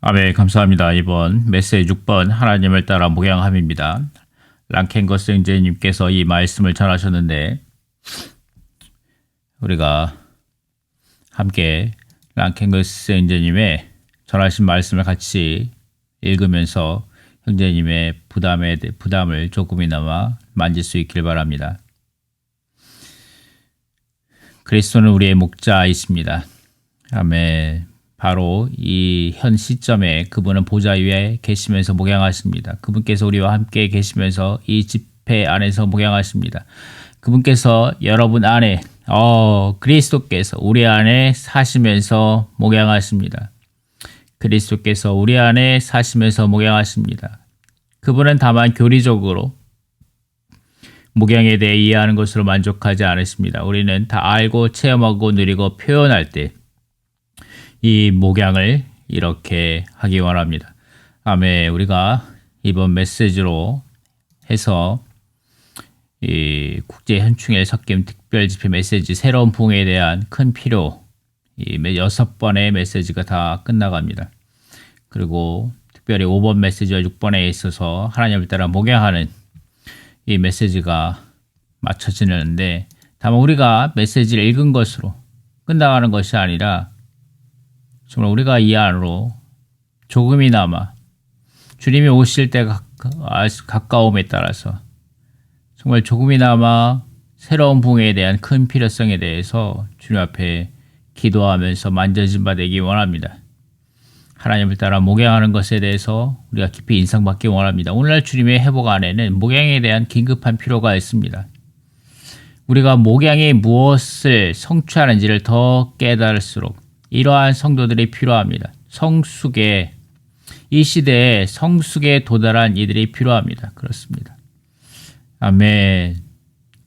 아멘, 감사합니다. 이번 메시지 6번 하나님을 따라 목양함입니다. 랑켄거스 형제님께서 이 말씀을 전하셨는데 우리가 함께 랑켄거스 형제님의 전하신 말씀을 같이 읽으면서 형제님의 부담을 조금이나마 만질 수 있길 바랍니다. 그리스도는 우리의 목자이십니다. 아멘. 바로 이 현 시점에 그분은 보좌 위에 계시면서 목양하십니다. 그분께서 우리와 함께 계시면서 이 집회 안에서 목양하십니다. 그분께서 여러분 안에 그리스도께서 우리 안에 사시면서 목양하십니다. 그리스도께서 우리 안에 사시면서 목양하십니다. 그분은 다만 교리적으로 목양에 대해 이해하는 것으로 만족하지 않으십니다. 우리는 다 알고 체험하고 누리고 표현할 때 이 목양을 이렇게 하기 원합니다. 아멘. 우리가 이번 메시지로 해서 이 국제 현충일 섞임 특별 집회 메시지 새로운 부흥에 대한 큰 필요 이 6번의 메시지가 다 끝나갑니다. 그리고 특별히 5번 메시지와 6번에 있어서 하나님을 따라 목양하는 이 메시지가 맞춰지는데 다만 우리가 메시지를 읽은 것으로 끝나가는 것이 아니라 정말 우리가 이 안으로 조금이나마 주님이 오실 때가 가까움에 따라서 정말 조금이나마 새로운 부흥에 대한 큰 필요성에 대해서 주님 앞에 기도하면서 만져진 바 되기 원합니다. 하나님을 따라 목양하는 것에 대해서 우리가 깊이 인상받기 원합니다. 오늘날 주님의 회복 안에는 목양에 대한 긴급한 필요가 있습니다. 우리가 목양이 무엇을 성취하는지를 더 깨달을수록 이러한 성도들이 필요합니다. 이 시대에 성숙에 도달한 이들이 필요합니다. 그렇습니다. 아멘.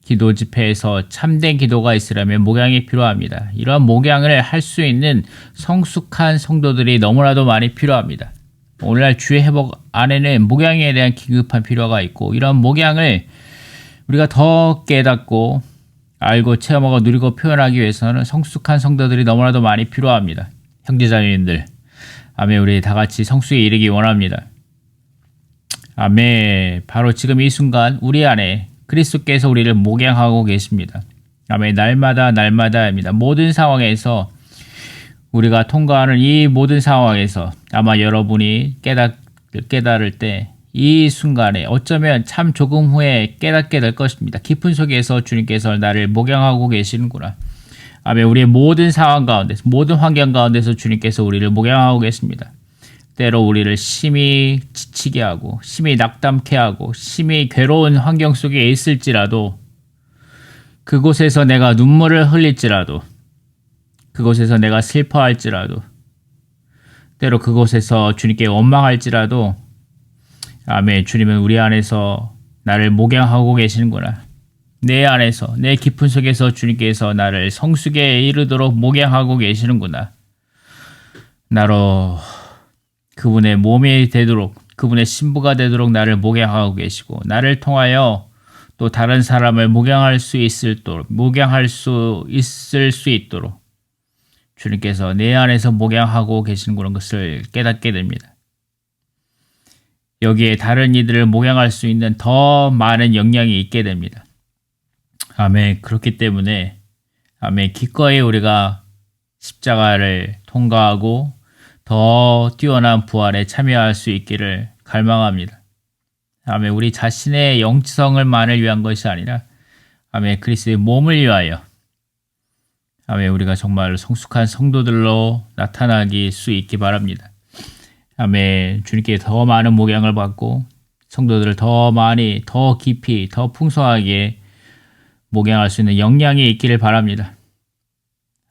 기도 집회에서 참된 기도가 있으려면 목양이 필요합니다. 이러한 목양을 할 수 있는 성숙한 성도들이 너무나도 많이 필요합니다. 오늘날 주의 회복 안에는 목양에 대한 긴급한 필요가 있고 이러한 목양을 우리가 더 깨닫고 알고 체험하고 누리고 표현하기 위해서는 성숙한 성도들이 너무나도 많이 필요합니다. 형제자매님들, 아멘. 우리 다 같이 성숙에 이르기 원합니다. 아멘. 바로 지금 이 순간 우리 안에 그리스도께서 우리를 목양하고 계십니다. 아멘. 날마다입니다. 모든 상황에서 우리가 통과하는 이 모든 상황에서 아마 여러분이 깨달을 때 이 순간에 어쩌면 참 조금 후에 깨닫게 될 것입니다. 깊은 속에서 주님께서 나를 목양하고 계시는구나. 아멘. 우리의 모든 상황 가운데서 모든 환경 가운데서 주님께서 우리를 목양하고 계십니다. 때로 우리를 심히 지치게 하고 심히 낙담케 하고 심히 괴로운 환경 속에 있을지라도 그곳에서 내가 눈물을 흘릴지라도 그곳에서 내가 슬퍼할지라도 때로 그곳에서 주님께 원망할지라도 아멘. 주님은 우리 안에서 나를 목양하고 계시는구나. 내 안에서 내 깊은 속에서 주님께서 나를 성숙에 이르도록 목양하고 계시는구나. 나로 그분의 몸이 되도록 그분의 신부가 되도록 나를 목양하고 계시고 나를 통하여 또 다른 사람을 목양할 수 있을 수 있도록 주님께서 내 안에서 목양하고 계시는 그런 것을 깨닫게 됩니다. 여기에 다른 이들을 목양할 수 있는 더 많은 역량이 있게 됩니다. 아멘. 그렇기 때문에 아멘. 기꺼이 우리가 십자가를 통과하고 더 뛰어난 부활에 참여할 수 있기를 갈망합니다. 아멘. 우리 자신의 영성을만을 위한 것이 아니라 아멘. 그리스도의 몸을 위하여 아멘. 우리가 정말 성숙한 성도들로 나타나기 수 있기 바랍니다. 아멘. 주님께 더 많은 목양을 받고 성도들을 더 많이, 더 깊이, 더 풍성하게 목양할 수 있는 역량이 있기를 바랍니다.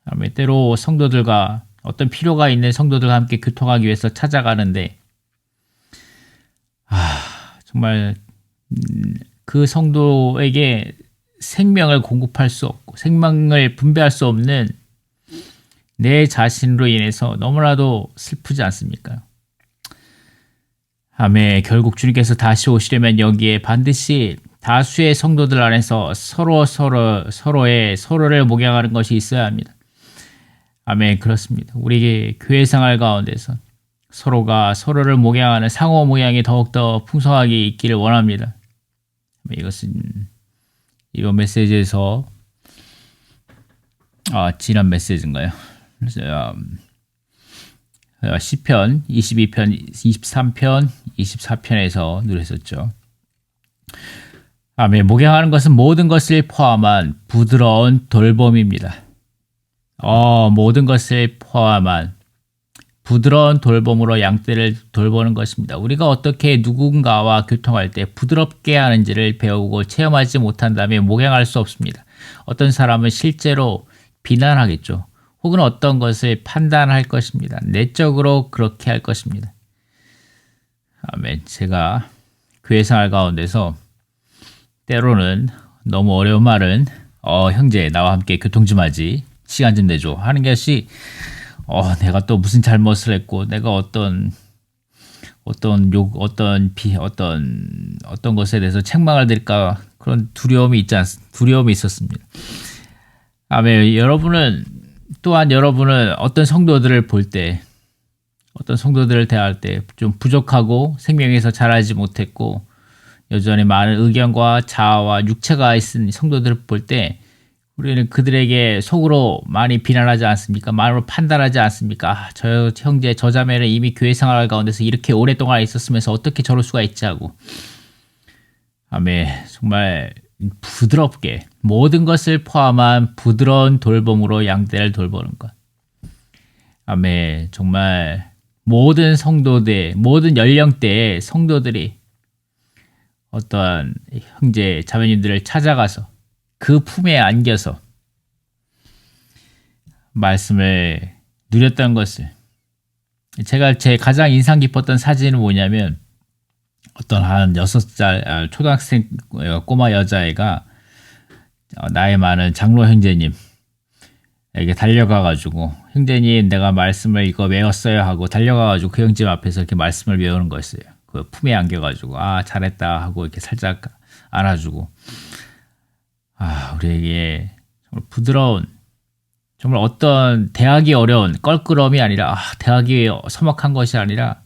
아멘. 때로 성도들과 어떤 필요가 있는 성도들과 함께 교통하기 위해서 찾아가는데 정말 그 성도에게 생명을 공급할 수 없고 생명을 분배할 수 없는 내 자신으로 인해서 너무나도 슬프지 않습니까? 아멘. 결국 주님께서 다시 오시려면 여기에 반드시 다수의 성도들 안에서 서로를 목양하는 것이 있어야 합니다. 아멘. 그렇습니다. 우리의 교회 생활 가운데서 서로가 서로를 목양하는 상호 목양이 더욱더 풍성하게 있기를 원합니다. 이것은 이번 메시지에서 지난 메시지인가요? 시편 22편, 23편, 24편에서 누렸었죠. 아멘. 목양하는 것은 모든 것을 포함한 부드러운 돌봄입니다. 모든 것을 포함한 부드러운 돌봄으로 양떼를 돌보는 것입니다. 우리가 어떻게 누군가와 교통할 때 부드럽게 하는지를 배우고 체험하지 못한다면 목양할 수 없습니다. 어떤 사람은 실제로 비난하겠죠. 혹은 어떤 것을 판단할 것입니다. 내적으로 그렇게 할 것입니다. 아멘. 제가 교회 생활 가운데서 때로는 너무 어려운 말은 형제 나와 함께 교통 좀 하지, 시간 좀 내줘 하는 것이 내가 또 무슨 잘못을 했고 내가 어떤 것에 대해서 책망을 드릴까 그런 두려움이 있었습니다. 아멘. 여러분은 어떤 성도들을 볼 때, 어떤 성도들을 대할 때 좀 부족하고 생명에서 자라지 못했고 여전히 많은 의견과 자아와 육체가 있는 성도들을 볼 때 우리는 그들에게 속으로 많이 비난하지 않습니까? 마음으로 판단하지 않습니까? 저 형제, 저 자매는 이미 교회 생활 가운데서 이렇게 오랫동안 있었으면서 어떻게 저럴 수가 있지 하고. 아멘. 정말 부드럽게 모든 것을 포함한 부드러운 돌봄으로 양떼를 돌보는 것. 아멘. 정말 모든 성도들, 모든 연령대의 성도들이 어떠한 형제, 자매님들을 찾아가서 그 품에 안겨서 말씀을 누렸던 것을, 제가 제 가장 인상 깊었던 사진은 뭐냐면 어떤 한 6살 초등학생 꼬마 여자애가 나이 많은 장로 형제님에게 달려가가지고 형제님 내가 말씀을 이거 외웠어요 하고 달려가가지고 그 형제님 앞에서 이렇게 말씀을 외우는 거였어요. 그 품에 안겨가지고 잘했다 하고 이렇게 살짝 안아주고 우리에게 정말 부드러운, 정말 어떤 대하기 어려운 껄끄러움이 아니라 대하기 서먹한 것이 아니라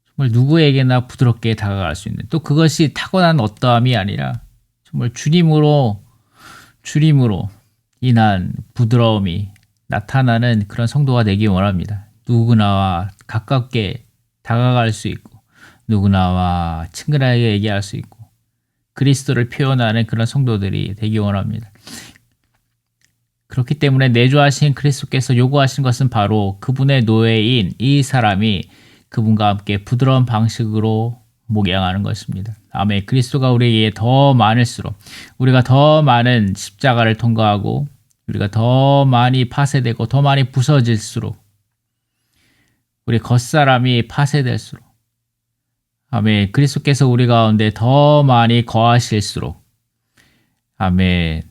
정말 누구에게나 부드럽게 다가갈 수 있는, 또 그것이 타고난 어떠함이 아니라 정말 주님으로 인한 부드러움이 나타나는 그런 성도가 되기 원합니다. 누구나와 가깝게 다가갈 수 있고 누구나와 친근하게 얘기할 수 있고 그리스도를 표현하는 그런 성도들이 되기 원합니다. 그렇기 때문에 내주하신 그리스도께서 요구하신 것은 바로 그분의 노예인 이 사람이 그분과 함께 부드러운 방식으로 목양하는 것입니다. 아멘. 그리스도가 우리에게 더 많을수록, 우리가 더 많은 십자가를 통과하고 우리가 더 많이 파쇄되고 더 많이 부서질수록, 우리 겉사람이 파쇄될수록, 아멘. 그리스도께서 우리 가운데 더 많이 거하실수록, 아멘.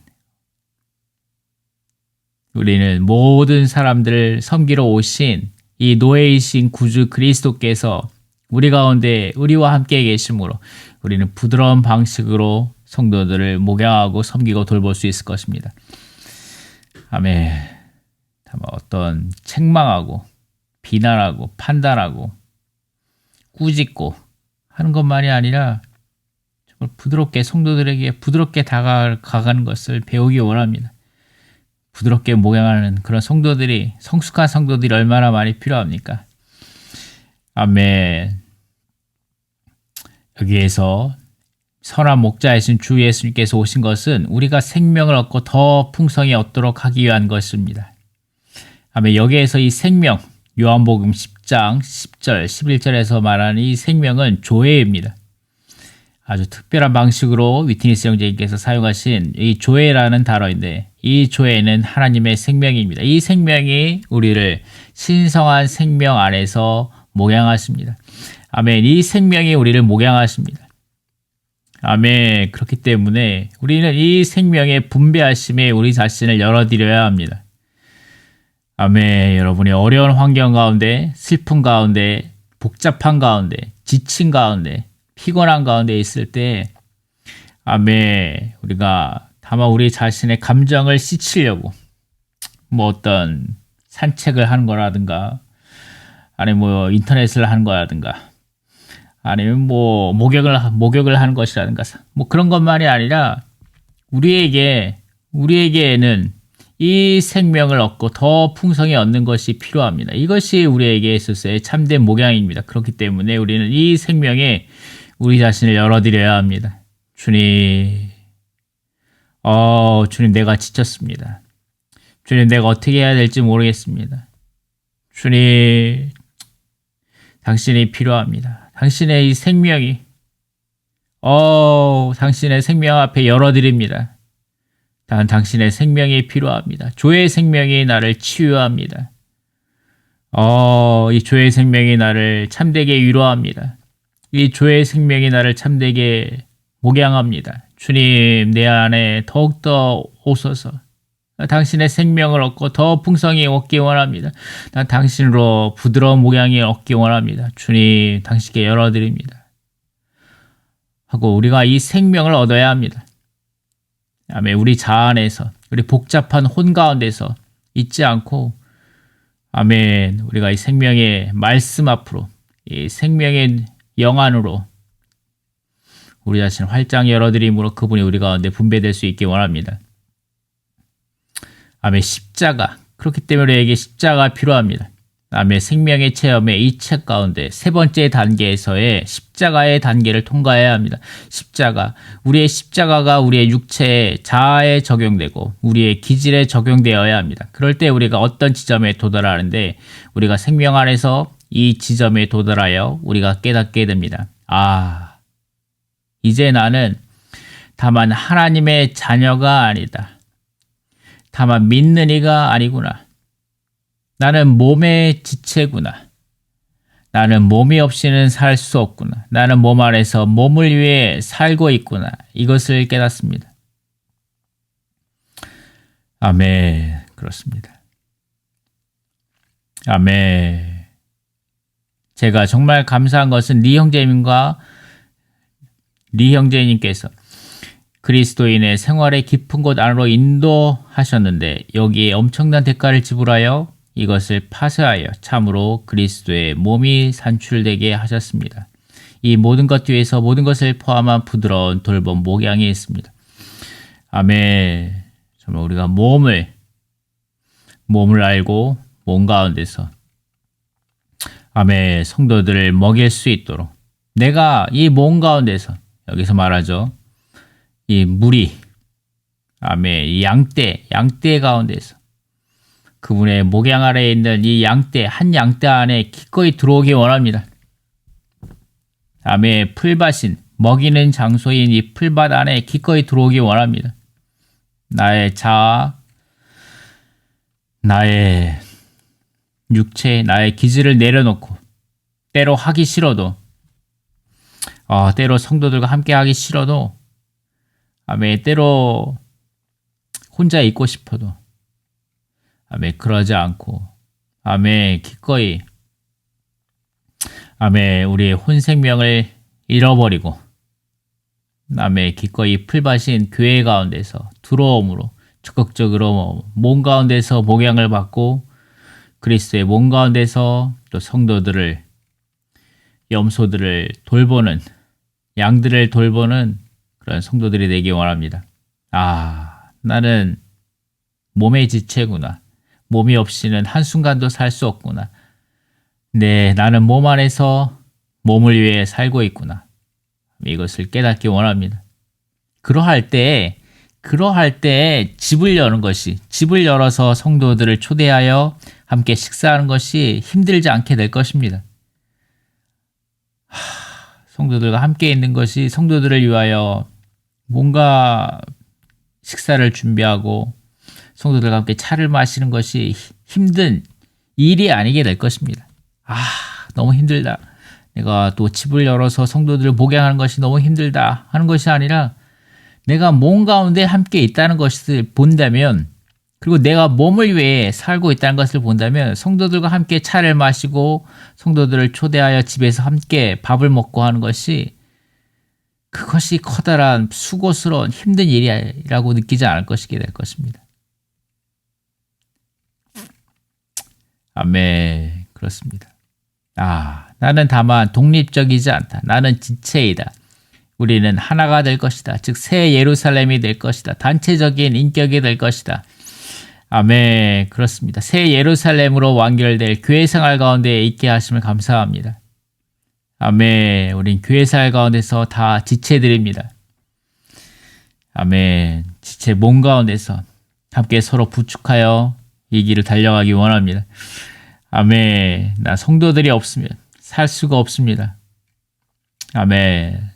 우리는 모든 사람들을 섬기러 오신 이 노예이신 구주 그리스도께서 우리 가운데 우리와 함께 계심으로 우리는 부드러운 방식으로 성도들을 목양하고 섬기고 돌볼 수 있을 것입니다. 아멘. 다만 어떤 책망하고 비난하고 판단하고 꾸짖고 하는 것만이 아니라 정말 부드럽게 성도들에게 부드럽게 다가가는 것을 배우기 원합니다. 부드럽게 목양하는 그런 성도들이, 성숙한 성도들이 얼마나 많이 필요합니까? 아멘. 여기에서 선한 목자이신 주 예수님께서 오신 것은 우리가 생명을 얻고 더 풍성히 얻도록 하기 위한 것입니다. 아멘. 여기에서 이 생명, 요한복음 10장 10절, 11절에서 말하는 이 생명은 조회입니다. 아주 특별한 방식으로 위트니스 형제님께서 사용하신 이 조회라는 단어인데, 이 조회는 하나님의 생명입니다. 이 생명이 우리를 신성한 생명 안에서 목양하십니다. 아멘. 이 생명이 우리를 목양하십니다. 아멘. 그렇기 때문에 우리는 이 생명의 분배하심에 우리 자신을 열어드려야 합니다. 아멘. 여러분이 어려운 환경 가운데, 슬픔 가운데, 복잡한 가운데, 지친 가운데, 피곤한 가운데 있을 때, 아멘. 우리가 다만 우리 자신의 감정을 씻으려고 어떤 산책을 하는 거라든가 아니면 뭐 인터넷을 하는 거라든가 아니면 뭐 목욕을 하는 것이라든가 뭐 그런 것만이 아니라 우리에게는 이 생명을 얻고 더 풍성히 얻는 것이 필요합니다. 이것이 우리에게 있어서의 참된 목양입니다. 그렇기 때문에 우리는 이 생명에 우리 자신을 열어드려야 합니다. 주님, 주님 내가 지쳤습니다. 주님 내가 어떻게 해야 될지 모르겠습니다. 주님, 당신이 필요합니다. 당신의 이 생명이, 당신의 생명 앞에 열어드립니다. 당신의 생명이 필요합니다. 조의 생명이 나를 치유합니다. 이 조의 생명이 나를 참되게 위로합니다. 이 조의 생명이 나를 참되게 목양합니다. 주님, 내 안에 더욱더 오소서. 당신의 생명을 얻고 더 풍성히 얻기 원합니다. 난 당신으로 부드러운 목양이 얻기 원합니다. 주님, 당신께 열어드립니다. 하고 우리가 이 생명을 얻어야 합니다. 아멘. 우리 자아 안에서, 우리 복잡한 혼 가운데서 있지 않고, 아멘. 우리가 이 생명의 말씀 앞으로, 이 생명의 영 안으로 우리 자신을 활짝 열어드림으로 그분이 우리 가운데 분배될 수 있기 원합니다. 아멘. 십자가. 그렇기 때문에 우리에게 십자가가 필요합니다. 아멘. 생명의 체험의 이 책 가운데 세 번째 단계에서의 십자가의 단계를 통과해야 합니다. 십자가. 우리의 십자가가 우리의 육체의 자아에 적용되고 우리의 기질에 적용되어야 합니다. 그럴 때 우리가 어떤 지점에 도달하는데 우리가 생명 안에서 이 지점에 도달하여 우리가 깨닫게 됩니다. 이제 나는 다만 하나님의 자녀가 아니다. 다만 믿는 이가 아니구나. 나는 몸의 지체구나. 나는 몸이 없이는 살 수 없구나. 나는 몸 안에서 몸을 위해 살고 있구나. 이것을 깨닫습니다. 아멘. 그렇습니다. 아멘. 제가 정말 감사한 것은 리 형제님께서 그리스도인의 생활의 깊은 곳 안으로 인도하셨는데 여기에 엄청난 대가를 지불하여 이것을 파쇄하여 참으로 그리스도의 몸이 산출되게 하셨습니다. 이 모든 것 뒤에서 모든 것을 포함한 부드러운 돌봄 목양이 있습니다. 아멘. 정말 우리가 몸을 알고 몸 가운데서 아멘. 성도들을 먹일 수 있도록 내가 이 몸 가운데서 여기서 말하죠. 이 무리 아멘. 이 양떼 가운데서 그분의 목양 아래에 있는 이 양떼, 한 양떼 안에 기꺼이 들어오기 원합니다. 아멘. 풀밭인, 먹이는 장소인 이 풀밭 안에 기꺼이 들어오기 원합니다. 나의 자아, 나의 육체, 나의 기질을 내려놓고 때로 하기 싫어도 때로 성도들과 함께 하기 싫어도 아멘. 때로 혼자 있고 싶어도 아멘. 그러지 않고 아멘. 기꺼이 아멘. 우리의 혼생명을 잃어버리고 아멘. 기꺼이 풀밭인 교회 가운데서 들어옴으로 적극적으로 몸 가운데서 목양을 받고 그리스도의 몸 가운데서 또 성도들을 염소들을 돌보는 양들을 돌보는 그런 성도들이 되기 원합니다. 나는 몸의 지체구나. 몸이 없이는 한순간도 살 수 없구나. 네, 나는 몸 안에서 몸을 위해 살고 있구나. 이것을 깨닫기 원합니다. 그러할 때 집을 열어서 성도들을 초대하여 함께 식사하는 것이 힘들지 않게 될 것입니다. 성도들과 함께 있는 것이 성도들을 위하여 뭔가 식사를 준비하고 성도들과 함께 차를 마시는 것이 힘든 일이 아니게 될 것입니다. 너무 힘들다. 내가 또 집을 열어서 성도들을 목양하는 것이 너무 힘들다 하는 것이 아니라 내가 몸 가운데 함께 있다는 것을 본다면 그리고 내가 몸을 위해 살고 있다는 것을 본다면 성도들과 함께 차를 마시고 성도들을 초대하여 집에서 함께 밥을 먹고 하는 것이 그것이 커다란 수고스러운 힘든 일이라고 느끼지 않을 것이게 될 것입니다. 아멘. 그렇습니다. 나는 다만 독립적이지 않다. 나는 지체이다. 우리는 하나가 될 것이다. 즉 새 예루살렘이 될 것이다. 단체적인 인격이 될 것이다. 아멘. 그렇습니다. 새 예루살렘으로 완결될 교회 생활 가운데 있게 하심을 감사합니다. 아멘. 우린 교회 생활 가운데서 다 지체들입니다. 아멘. 지체 몸 가운데서 함께 서로 부축하여 이 길을 달려가기 원합니다. 아멘. 나 성도들이 없으면 살 수가 없습니다. 아멘.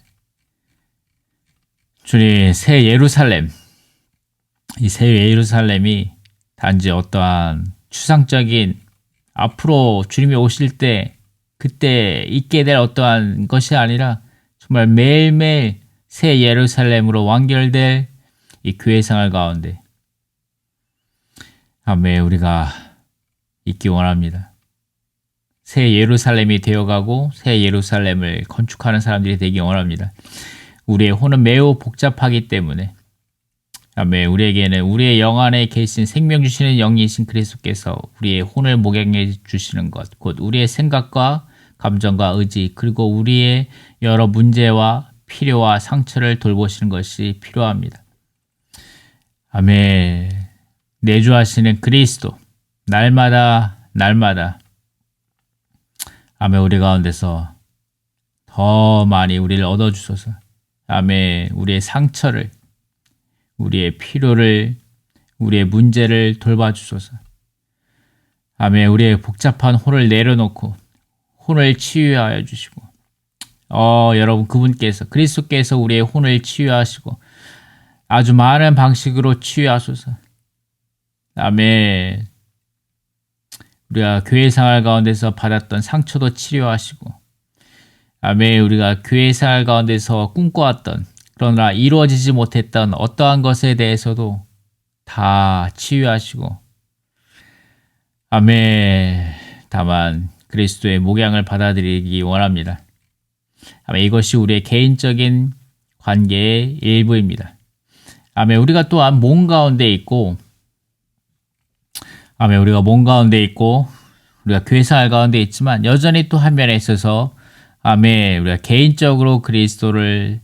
주님, 새 예루살렘. 이 새 예루살렘이 단지 어떠한 추상적인 앞으로 주님이 오실 때 그때 있게 될 어떠한 것이 아니라 정말 매일매일 새 예루살렘으로 완결될 이 교회 생활 가운데 아멘 우리가 있기 원합니다. 새 예루살렘이 되어가고 새 예루살렘을 건축하는 사람들이 되기 원합니다. 우리의 혼은 매우 복잡하기 때문에 아멘 우리에게는 우리의 영 안에 계신 생명 주시는 영이신 그리스도께서 우리의 혼을 목양해 주시는 것, 곧 우리의 생각과 감정과 의지 그리고 우리의 여러 문제와 필요와 상처를 돌보시는 것이 필요합니다. 아멘 내주하시는 그리스도 날마다 아멘 우리 가운데서 더 많이 우리를 얻어주소서. 아멘 우리의 상처를 우리의 필요를 우리의 문제를 돌봐주소서. 아멘 우리의 복잡한 혼을 내려놓고 혼을 치유하여 주시고 여러분 그분께서 그리스도께서 우리의 혼을 치유하시고 아주 많은 방식으로 치유하소서. 아멘 우리가 교회 생활 가운데서 받았던 상처도 치료하시고 아멘 우리가 교회 생활 가운데서 꿈꿔왔던 그러나 이루어지지 못했던 어떠한 것에 대해서도 다 치유하시고 아멘 다만 그리스도의 목양을 받아들이기 원합니다. 아멘 이것이 우리의 개인적인 관계의 일부입니다. 아멘 우리가 또한 몸 가운데 있고 아멘 우리가 몸 가운데 있고 우리가 교회 생활 가운데 있지만 여전히 또 한 면에 있어서 아멘 우리가 개인적으로 그리스도를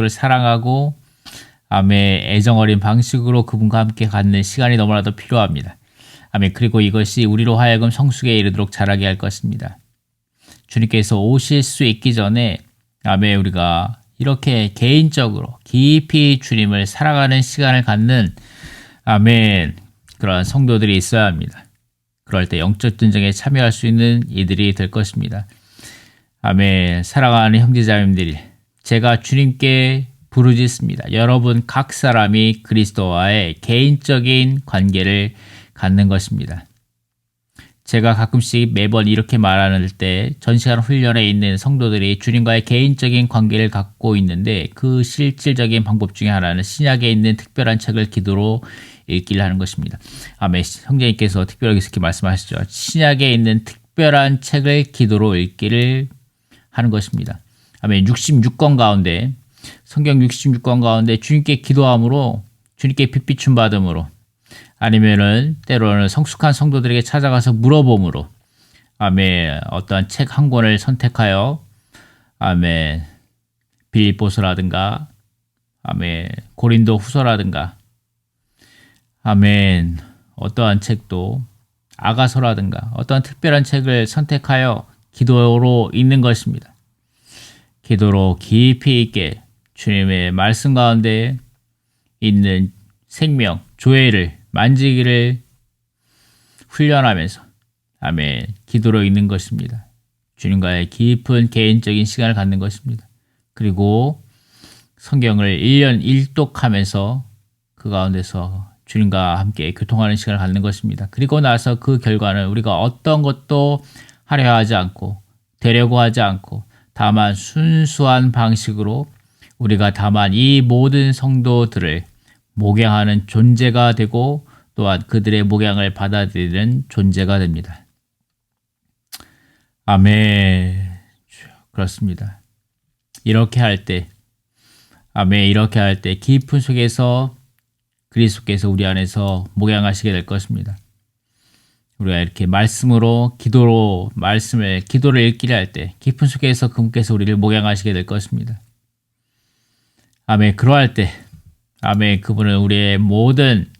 사랑하고 아멘 애정 어린 방식으로 그분과 함께 갖는 시간이 너무나도 필요합니다. 아멘 그리고 이것이 우리로 하여금 성숙에 이르도록 자라게 할 것입니다. 주님께서 오실 수 있기 전에 아멘 우리가 이렇게 개인적으로 깊이 주님을 사랑하는 시간을 갖는 아멘 그러한 성도들이 있어야 합니다. 그럴 때 영적 전쟁에 참여할 수 있는 이들이 될 것입니다. 아멘 사랑하는 형제자매님들이 제가 주님께 부르짖습니다. 여러분 각 사람이 그리스도와의 개인적인 관계를 갖는 것입니다. 제가 가끔씩 매번 이렇게 말하는 때 전시간 훈련에 있는 성도들이 주님과의 개인적인 관계를 갖고 있는데 그 실질적인 방법 중에 하나는 신약에 있는 특별한 책을 기도로 읽기를 하는 것입니다. 아멘 형제님께서 특별하게 이렇게 말씀하시죠. 신약에 있는 특별한 책을 기도로 읽기를 하는 것입니다. 아멘 66권 가운데 성경 66권 가운데 주님께 기도함으로 주님께 빛비춤 받음으로 아니면은 때로는 성숙한 성도들에게 찾아가서 물어봄으로 아멘 어떠한 책 한 권을 선택하여 아멘 빌립보서라든가 아멘 고린도 후서라든가 아멘 어떠한 책도 아가서라든가 어떠한 특별한 책을 선택하여 기도로 읽는 것입니다. 기도로 깊이 있게 주님의 말씀 가운데 있는 생명, 조회를 만지기를 훈련하면서 아멘 기도로 읽는 것입니다. 주님과의 깊은 개인적인 시간을 갖는 것입니다. 그리고 성경을 1년 1독하면서 그 가운데서 주님과 함께 교통하는 시간을 갖는 것입니다. 그리고 나서 그 결과는 우리가 어떤 것도 하려 하지 않고 되려고 하지 않고 다만 순수한 방식으로 우리가 다만 이 모든 성도들을 목양하는 존재가 되고 또한 그들의 목양을 받아들이는 존재가 됩니다. 아멘. 그렇습니다. 이렇게 할 때 깊은 속에서 그리스도께서 우리 안에서 목양하시게 될 것입니다. 우리가 이렇게 말씀으로 기도를 읽기를 할 때 깊은 속에서 그분께서 우리를 목양하시게 될 것입니다. 아멘. 그러할 때 아멘. 그분은 우리의 모든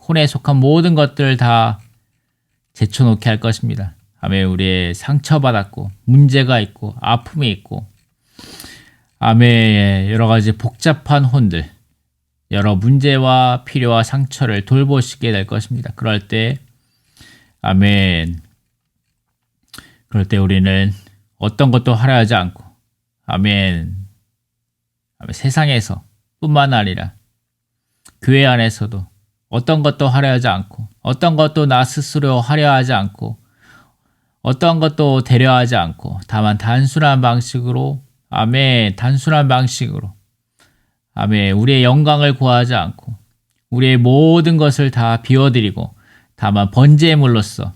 혼에 속한 모든 것들을 다 제쳐놓게 할 것입니다. 아멘. 우리의 상처받았고 문제가 있고 아픔이 있고 아멘. 여러 가지 복잡한 혼들, 여러 문제와 필요와 상처를 돌보시게 될 것입니다. 그럴 때 아멘. 그럴 때 우리는 어떤 것도 하려하지 않고 아멘. 세상에서 뿐만 아니라 교회 안에서도 어떤 것도 하려하지 않고 어떤 것도 나 스스로 하려하지 않고 어떤 것도 되려하지 않고 다만 단순한 방식으로 아멘. 단순한 방식으로 아멘. 우리의 영광을 구하지 않고 우리의 모든 것을 다 비워드리고 다만 번제물로서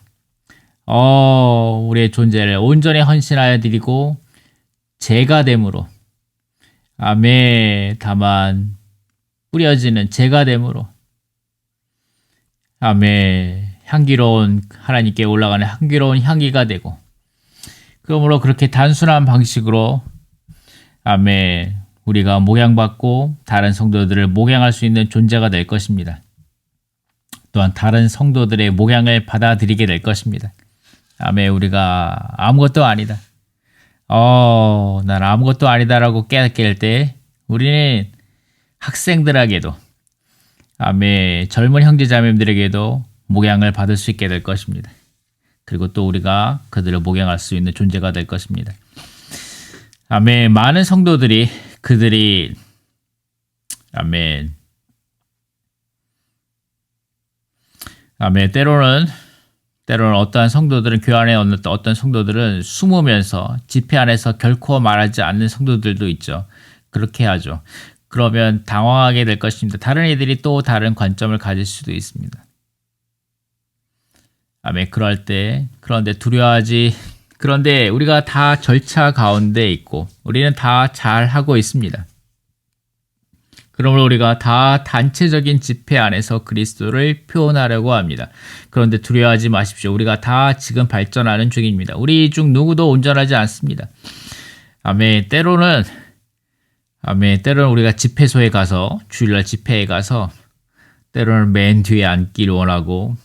우리의 존재를 온전히 헌신하여 드리고 제가 됨으로 아멘. 다만 뿌려지는 제가 됨으로 아멘. 향기로운 하나님께 올라가는 향기로운 향기가 되고 그러므로 그렇게 단순한 방식으로 아멘. 우리가 목양받고 다른 성도들을 목양할 수 있는 존재가 될 것입니다. 또한 다른 성도들의 목양을 받아들이게 될 것입니다. 아멘. 우리가 아무것도 아니다. 난 아무것도 아니다라고 깨닫게 될 때 우리는 학생들에게도 아멘. 젊은 형제자매들에게도 목양을 받을 수 있게 될 것입니다. 그리고 또 우리가 그들을 목양할 수 있는 존재가 될 것입니다. 아멘. 많은 성도들이 그들이 아멘. 아멘. 때로는 어떠한 성도들은 교회 안에 어떤 성도들은 숨으면서 집회 안에서 결코 말하지 않는 성도들도 있죠. 그렇게 하죠. 그러면 당황하게 될 것입니다. 다른 이들이 또 다른 관점을 가질 수도 있습니다. 아멘. 그런데 우리가 다 절차 가운데 있고 우리는 다 잘하고 있습니다. 그러므로 우리가 다 단체적인 집회 안에서 그리스도를 표현하려고 합니다. 그런데 두려워하지 마십시오. 우리가 다 지금 발전하는 중입니다. 우리 중 누구도 온전하지 않습니다. 아멘. 때로는 우리가 집회소에 가서 주일날 집회에 가서 때로는 맨 뒤에 앉기를 원하고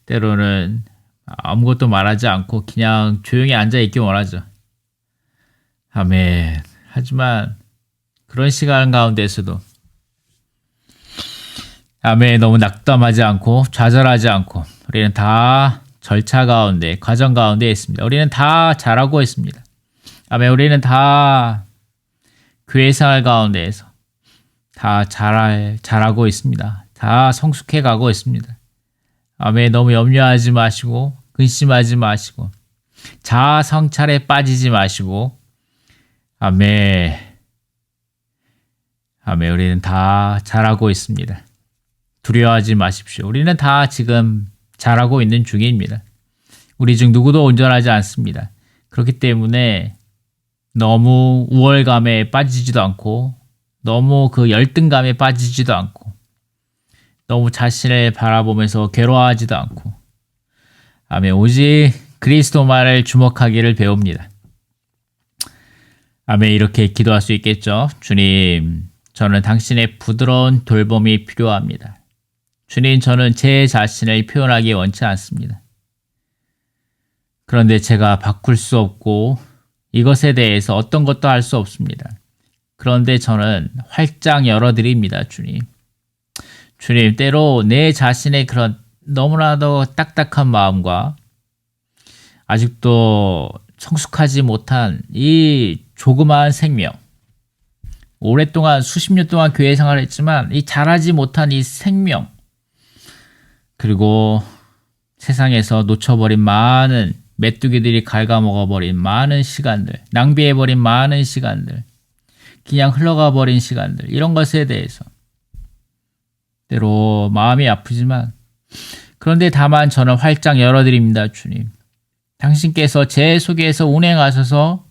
때로는 아무것도 말하지 않고 그냥 조용히 앉아있기 원하죠. 아멘. 하지만 그런 시간 가운데에서도 아멘. 너무 낙담하지 않고 좌절하지 않고 우리는 다 절차 가운데 과정 가운데 있습니다. 우리는 다 잘하고 있습니다. 아멘. 우리는 다 교회 생활 가운데에서 다 잘하고 있습니다. 다 성숙해 가고 있습니다. 아멘. 너무 염려하지 마시고 근심하지 마시고 자아 성찰에 빠지지 마시고 아멘. 아멘. 우리는 다 잘하고 있습니다. 두려워하지 마십시오. 우리는 다 지금 잘하고 있는 중입니다. 우리 중 누구도 온전하지 않습니다. 그렇기 때문에 너무 우월감에 빠지지도 않고 너무 그 열등감에 빠지지도 않고 너무 자신을 바라보면서 괴로워하지도 않고 아멘. 오직 그리스도만을 주목하기를 배웁니다. 아멘. 이렇게 기도할 수 있겠죠. 주님, 저는 당신의 부드러운 돌봄이 필요합니다. 주님, 저는 제 자신을 표현하기 원치 않습니다. 그런데 제가 바꿀 수 없고 이것에 대해서 어떤 것도 할 수 없습니다. 그런데 저는 활짝 열어드립니다, 주님. 주님, 때로 내 자신의 그런 너무나도 딱딱한 마음과 아직도 성숙하지 못한 이 조그마한 생명, 오랫동안 수십 년 동안 교회 생활을 했지만 이 자라지 못한 이 생명, 그리고 세상에서 놓쳐버린 많은 메뚜기들이 갉아먹어버린 많은 시간들, 낭비해버린 많은 시간들, 그냥 흘러가버린 시간들, 이런 것에 대해서 때로 마음이 아프지만 그런데 다만 저는 활짝 열어드립니다. 주님, 당신께서 제 속에서 운행하셔서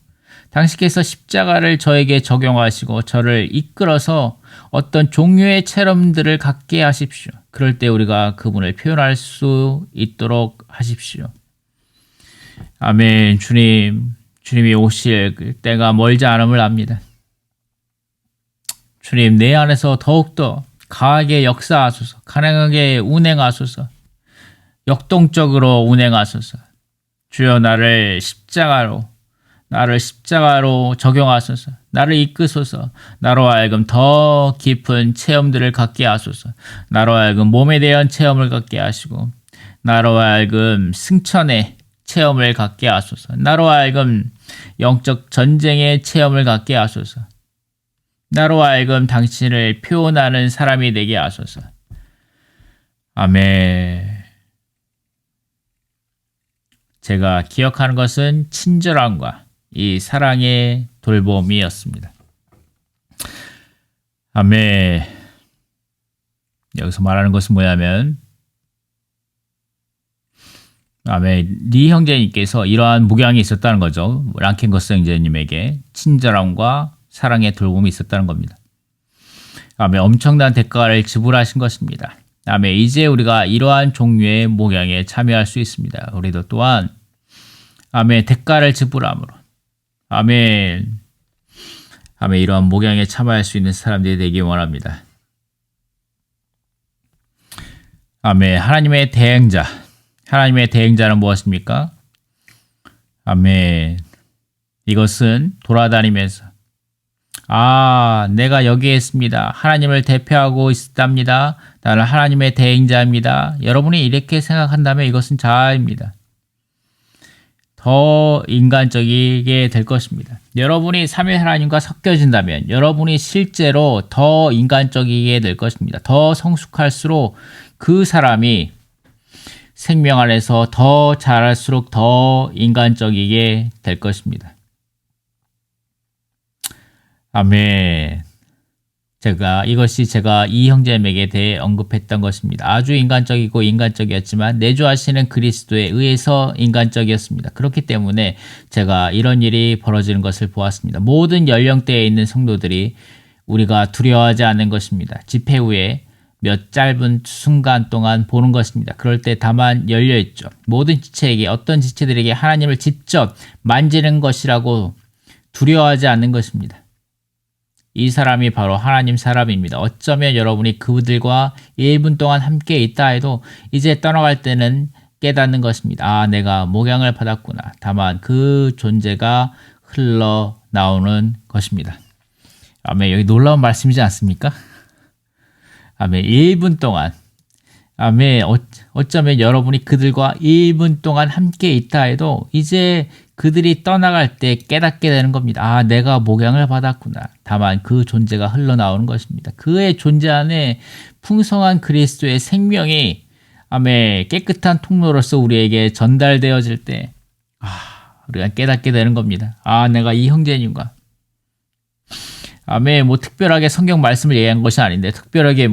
당신께서 십자가를 저에게 적용하시고 저를 이끌어서 어떤 종류의 체험들을 갖게 하십시오. 그럴 때 우리가 그분을 표현할 수 있도록 하십시오. 아멘. 주님이 오실 때가 멀지 않음을 압니다. 주님, 내 안에서 더욱더 강하게 역사하소서, 가능하게 운행하소서, 역동적으로 운행하소서. 주여, 나를 십자가로 적용하소서. 나를 이끄소서. 나로 하여금 더 깊은 체험들을 갖게 하소서. 나로 하여금 몸에 대한 체험을 갖게 하시고, 나로 하여금 승천의 체험을 갖게 하소서. 나로 하여금 영적 전쟁의 체험을 갖게 하소서. 나로 하여금 당신을 표현하는 사람이 되게 하소서. 아멘. 제가 기억하는 것은 친절함과 이 사랑의 돌봄이었습니다. 아멘. 여기서 말하는 것은 뭐냐면, 아멘. 리 형제님께서 이러한 목양이 있었다는 거죠. 랑켄거스 형제님에게 친절함과 사랑의 돌봄이 있었다는 겁니다. 아멘. 엄청난 대가를 지불하신 것입니다. 아멘. 이제 우리가 이러한 종류의 목양에 참여할 수 있습니다. 우리도 또한 아멘. 대가를 지불함으로 아멘. 아멘. 이러한 목양에 참여할 수 있는 사람들이 되기 원합니다. 아멘. 하나님의 대행자는 무엇입니까? 아멘. 이것은 돌아다니면서 내가 여기에 있습니다. 하나님을 대표하고 있답니다. 나는 하나님의 대행자입니다. 여러분이 이렇게 생각한다면 이것은 자아입니다. 더 인간적이게 될 것입니다. 여러분이 삼위 하나님과 섞여진다면 여러분이 실제로 더 인간적이게 될 것입니다. 더 성숙할수록 그 사람이 생명 안에서 더 자랄수록 더 인간적이게 될 것입니다. 아멘. 이것이 제가 이 형제에게 대해 언급했던 것입니다. 아주 인간적이고 인간적이었지만 내주하시는 그리스도에 의해서 인간적이었습니다. 그렇기 때문에 제가 이런 일이 벌어지는 것을 보았습니다. 모든 연령대에 있는 성도들이 우리가 두려워하지 않는 것입니다. 집회 후에 몇 짧은 순간 동안 보는 것입니다. 그럴 때 다만 열려있죠. 모든 지체에게, 어떤 지체들에게 하나님을 직접 만지는 것이라고 두려워하지 않는 것입니다. 이 사람이 바로 하나님 사람입니다. 어쩌면 여러분이 그들과 1분 동안 함께 있다 해도 이제 떠나갈 때는 깨닫는 것입니다. 내가 목양을 받았구나. 다만 그 존재가 흘러나오는 것입니다. 아멘. 여기 놀라운 말씀이지 않습니까? 아멘. 1분 동안. 아멘. 어쩌면 여러분이 그들과 1분 동안 함께 있다 해도 이제 그들이 떠나갈 때 깨닫게 되는 겁니다. 내가 목양을 받았구나. 다만 그 존재가 흘러나오는 것입니다. 그의 존재 안에 풍성한 그리스도의 생명이 아멘. 깨끗한 통로로서 우리에게 전달되어질 때 우리가 깨닫게 되는 겁니다. 내가 이 형제님과 아멘. 특별하게 성경 말씀을 얘기한 것이 아닌데 특별하게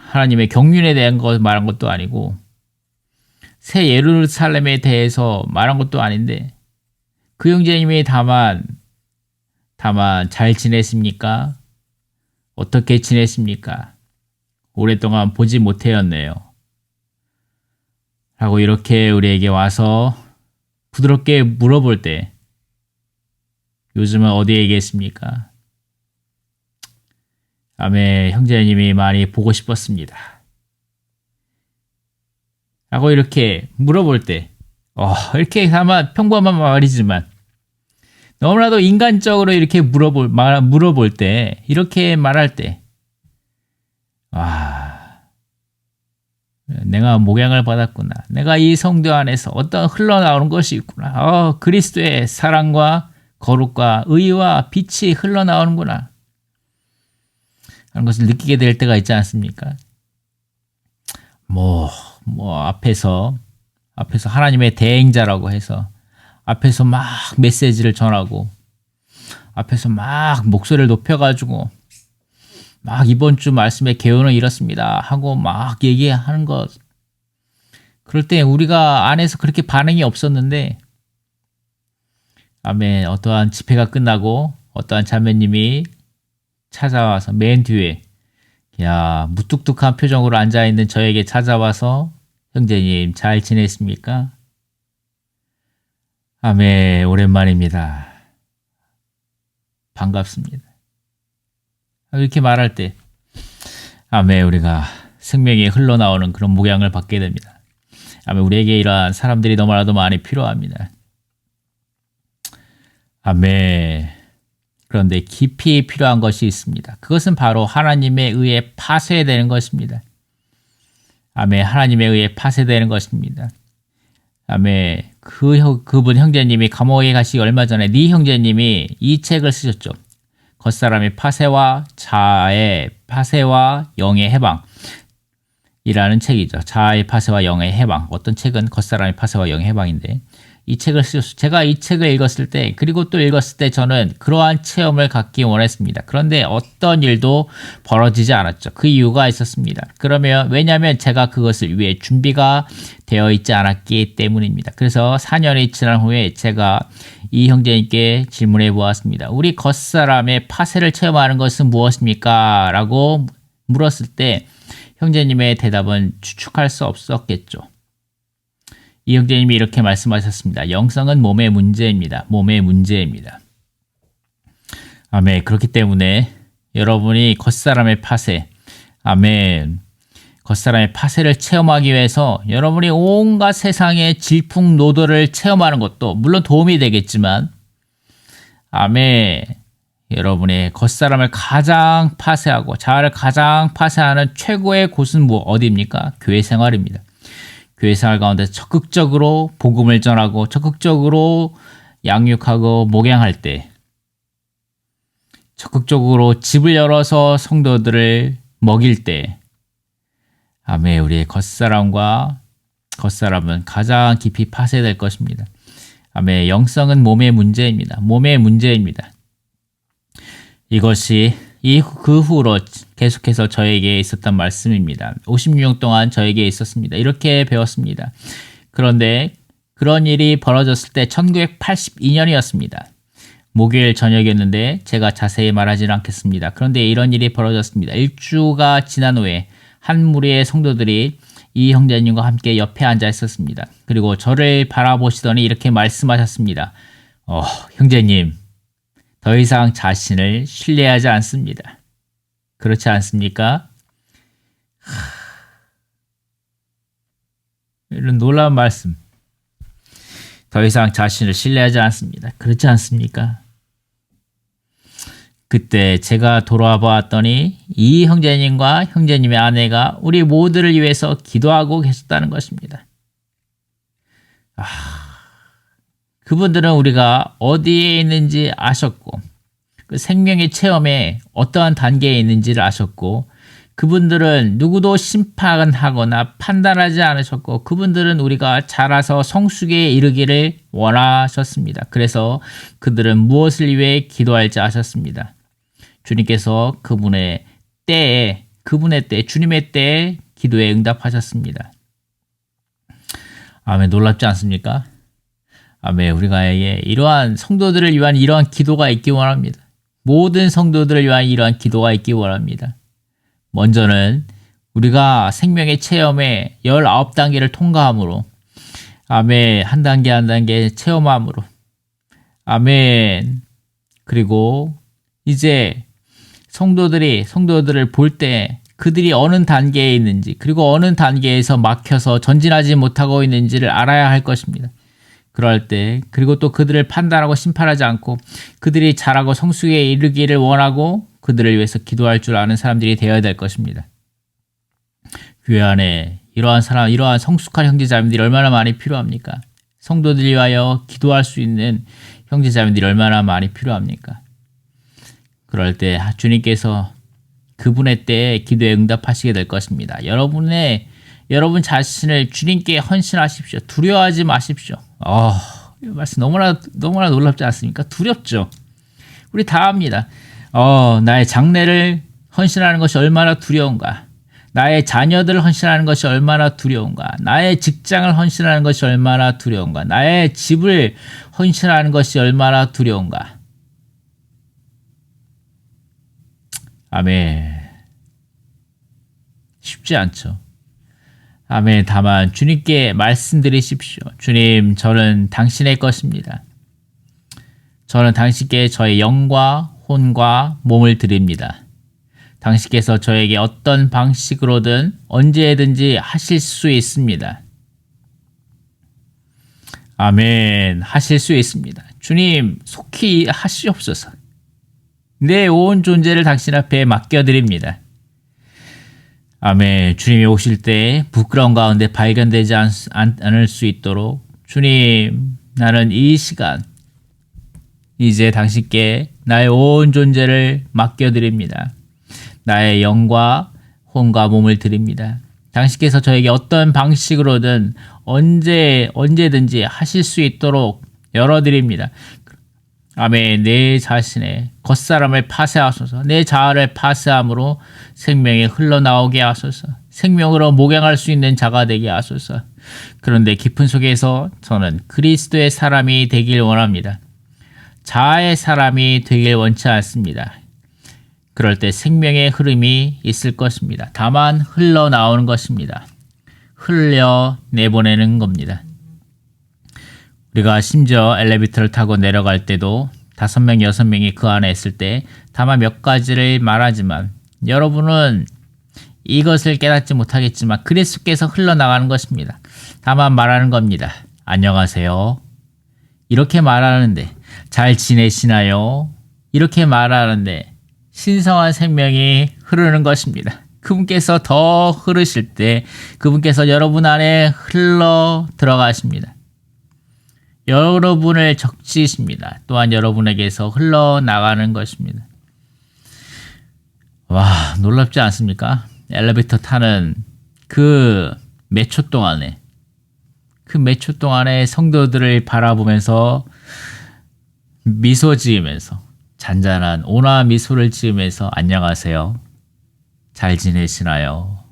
하나님의 경륜에 대한 것 말한 것도 아니고 새 예루살렘에 대해서 말한 것도 아닌데 그 형제님이 다만 잘 지냈습니까? 어떻게 지냈습니까? 오랫동안 보지 못하였네요. 라고 이렇게 우리에게 와서 부드럽게 물어볼 때 요즘은 어디에 계십니까? 아멘. 형제님이 많이 보고 싶었습니다. 라고 이렇게 물어볼 때 이렇게 다만 평범한 말이지만 너무나도 인간적으로 이렇게 물어볼 때 이렇게 말할 때 내가 목양을 받았구나. 내가 이 성도 안에서 어떤 흘러나오는 것이 있구나. 그리스도의 사랑과 거룩과 의와 빛이 흘러나오는구나. 하는 것을 느끼게 될 때가 있지 않습니까? 앞에서 하나님의 대행자라고 해서 앞에서 막 메시지를 전하고 앞에서 막 목소리를 높여가지고 막 이번 주 말씀의 개요는 이렇습니다 하고 막 얘기하는 것. 그럴 때 우리가 안에서 그렇게 반응이 없었는데 아멘. 어떠한 집회가 끝나고 어떠한 자매님이 찾아와서 맨 뒤에 야, 무뚝뚝한 표정으로 앉아있는 저에게 찾아와서 형제님 잘 지냈습니까? 아멘, 오랜만입니다. 반갑습니다. 이렇게 말할 때 아멘, 우리가 생명이 흘러나오는 그런 목양을 받게 됩니다. 아멘, 우리에게 이러한 사람들이 너무나도 많이 필요합니다. 아멘. 그런데 깊이 필요한 것이 있습니다. 그것은 바로 하나님에 의해 파쇄되는 것입니다. 아멘. 하나님에 의해 파쇄되는 것입니다. 아멘. 그분 형제님이 감옥에 가시기 얼마 전에 네 형제님이 이 책을 쓰셨죠. 겉사람의 파쇄와 자아의 파쇄와 영의 해방 이라는 책이죠. 자아의 파쇄와 영의 해방. 어떤 책은 겉사람의 파쇄와 영의 해방인데 이 책을 쓰셨어요. 제가 이 책을 읽었을 때 그리고 또 읽었을 때 저는 그러한 체험을 갖기 원했습니다. 그런데 어떤 일도 벌어지지 않았죠. 그 이유가 있었습니다. 왜냐하면 제가 그것을 위해 준비가 되어 있지 않았기 때문입니다. 그래서 4년이 지난 후에 제가 이 형제님께 질문해 보았습니다. 우리 겉사람의 파쇄를 체험하는 것은 무엇입니까? 라고 물었을 때 형제님의 대답은 추측할 수 없었겠죠. 이 형제님이 이렇게 말씀하셨습니다. 영성은 몸의 문제입니다. 몸의 문제입니다. 아멘. 그렇기 때문에 여러분이 겉사람의 파쇄, 아멘. 겉사람의 파쇄를 체험하기 위해서 여러분이 온갖 세상의 질풍노도를 체험하는 것도 물론 도움이 되겠지만, 아멘. 여러분의 겉사람을 가장 파쇄하고 자아를 가장 파쇄하는 최고의 곳은 어디입니까? 교회 생활입니다. 교회 생활 가운데 적극적으로 복음을 전하고 적극적으로 양육하고 목양할 때 적극적으로 집을 열어서 성도들을 먹일 때 아멘, 우리의 겉사람은 가장 깊이 파쇄될 것입니다. 아멘, 영성은 몸의 문제입니다. 몸의 문제입니다. 이것이 그 후로 계속해서 저에게 있었던 말씀입니다. 56년 동안 저에게 있었습니다. 이렇게 배웠습니다. 그런데 그런 일이 벌어졌을 때 1982년이었습니다. 목요일 저녁이었는데 제가 자세히 말하지는 않겠습니다. 그런데 이런 일이 벌어졌습니다. 1주가 지난 후에 한 무리의 성도들이 이 형제님과 함께 옆에 앉아 있었습니다. 그리고 저를 바라보시더니 이렇게 말씀하셨습니다. 형제님, 더 이상 자신을 신뢰하지 않습니다. 그렇지 않습니까? 이런 놀라운 말씀. 더 이상 자신을 신뢰하지 않습니다. 그렇지 않습니까? 그때 제가 돌아와 보았더니 이 형제님과 형제님의 아내가 우리 모두를 위해서 기도하고 계셨다는 것입니다. 그분들은 우리가 어디에 있는지 아셨고 그 생명의 체험에 어떠한 단계에 있는지를 아셨고 그분들은 누구도 심판하거나 판단하지 않으셨고 그분들은 우리가 자라서 성숙에 이르기를 원하셨습니다. 그래서 그들은 무엇을 위해 기도할지 아셨습니다. 주님께서 그분의 때에 주님의 때에 기도에 응답하셨습니다. 아멘, 놀랍지 않습니까? 아멘, 우리가 이러한 성도들을 위한 이러한 기도가 있기 원합니다. 모든 성도들을 위한 이러한 기도가 있기 원합니다. 먼저는 우리가 생명의 체험에 19단계를 통과함으로 아멘, 한 단계 한 단계 체험함으로 아멘. 그리고 이제 성도들을 볼 때 그들이 어느 단계에 있는지 그리고 어느 단계에서 막혀서 전진하지 못하고 있는지를 알아야 할 것입니다. 그럴 때 그리고 또 그들을 판단하고 심판하지 않고 그들이 자라고 성숙에 이르기를 원하고 그들을 위해서 기도할 줄 아는 사람들이 되어야 될 것입니다. 교회 안에 이러한 성숙한 형제자매들이 얼마나 많이 필요합니까? 성도들 위하여 기도할 수 있는 형제자매들이 얼마나 많이 필요합니까? 그럴 때 주님께서 그분의 때에 기도에 응답하시게 될 것입니다. 여러분 자신을 주님께 헌신하십시오. 두려워하지 마십시오. 이 말씀 너무나 놀랍지 않습니까? 두렵죠. 우리 다 압니다. 나의 장래를 헌신하는 것이 얼마나 두려운가. 나의 자녀들을 헌신하는 것이 얼마나 두려운가. 나의 직장을 헌신하는 것이 얼마나 두려운가. 나의 집을 헌신하는 것이 얼마나 두려운가. 아멘. 쉽지 않죠. 아멘. 다만 주님께 말씀드리십시오. 주님, 저는 당신의 것입니다. 저는 당신께 저의 영과 혼과 몸을 드립니다. 당신께서 저에게 어떤 방식으로든 언제든지 하실 수 있습니다. 아멘. 하실 수 있습니다. 주님, 속히 하시옵소서. 내 온 존재를 당신 앞에 맡겨드립니다. 아멘. 주님이 오실 때 부끄러운 가운데 발견되지 않을 수 있도록 주님, 나는 이 시간 이제 당신께 나의 온 존재를 맡겨드립니다. 나의 영과 혼과 몸을 드립니다. 당신께서 저에게 어떤 방식으로든 언제든지 하실 수 있도록 열어드립니다. 아멘. 내 자신의 겉사람을 파쇄하소서. 내 자아를 파쇄함으로 생명이 흘러나오게 하소서. 생명으로 목양할 수 있는 자가 되게 하소서. 그런데 깊은 속에서 저는 그리스도의 사람이 되길 원합니다. 자아의 사람이 되길 원치 않습니다. 그럴 때 생명의 흐름이 있을 것입니다. 다만 흘러나오는 것입니다. 흘려내보내는 겁니다. 우리가 심지어 엘리베이터를 타고 내려갈 때도 5명, 6명이 그 안에 있을 때 다만 몇 가지를 말하지만 여러분은 이것을 깨닫지 못하겠지만 그리스도께서 흘러나가는 것입니다. 다만 말하는 겁니다. 안녕하세요. 이렇게 말하는데 잘 지내시나요? 이렇게 말하는데 신성한 생명이 흐르는 것입니다. 그분께서 더 흐르실 때 그분께서 여러분 안에 흘러 들어가십니다. 여러분을 적시십니다. 또한 여러분에게서 흘러나가는 것입니다. 와, 놀랍지 않습니까? 엘리베이터 타는 그 몇 초 동안에 성도들을 바라보면서 미소 지으면서 잔잔한 온화한 미소를 지으면서 안녕하세요. 잘 지내시나요?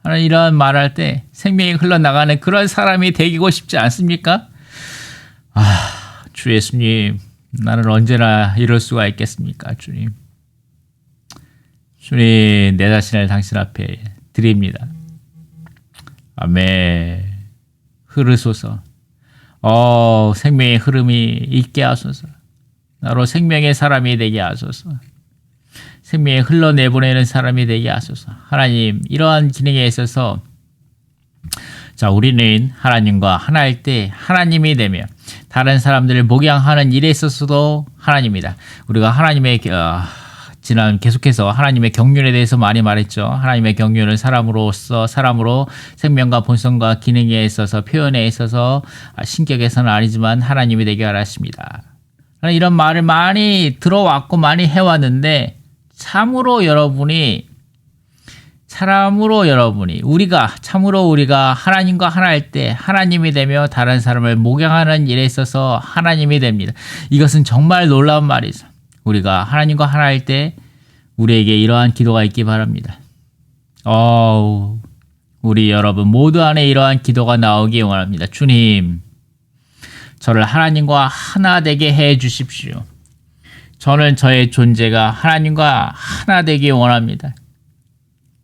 하는 이러한 말할 때 생명이 흘러나가는 그런 사람이 되고 싶지 않습니까? 주 예수님, 나는 언제나 이럴 수가 있겠습니까? 주님, 내 자신을 당신 앞에 드립니다. 아멘. 흐르소서. 생명의 흐름이 있게 하소서. 나로 생명의 사람이 되게 하소서. 생명에 흘러내보내는 사람이 되게 하소서. 하나님, 이러한 기능에 있어서 우리는 하나님과 하나일 때 하나님이 되며 다른 사람들을 목양하는 일에 있어서도 하나님이다. 우리가 하나님의 계속해서 하나님의 경륜에 대해서 많이 말했죠. 하나님의 경륜은 사람으로 생명과 본성과 기능에 있어서 표현에 있어서 신격에서는 아니지만 하나님이 되게 하십니다. 이런 말을 많이 들어왔고 많이 해왔는데 참으로 우리가 하나님과 하나일 때 하나님이 되며 다른 사람을 목양하는 일에 있어서 하나님이 됩니다. 이것은 정말 놀라운 말이죠. 우리가 하나님과 하나일 때 우리에게 이러한 기도가 있기 바랍니다. 우리 여러분 모두 안에 이러한 기도가 나오기 원합니다. 주님, 저를 하나님과 하나 되게 해 주십시오. 저는 저의 존재가 하나님과 하나 되기 원합니다.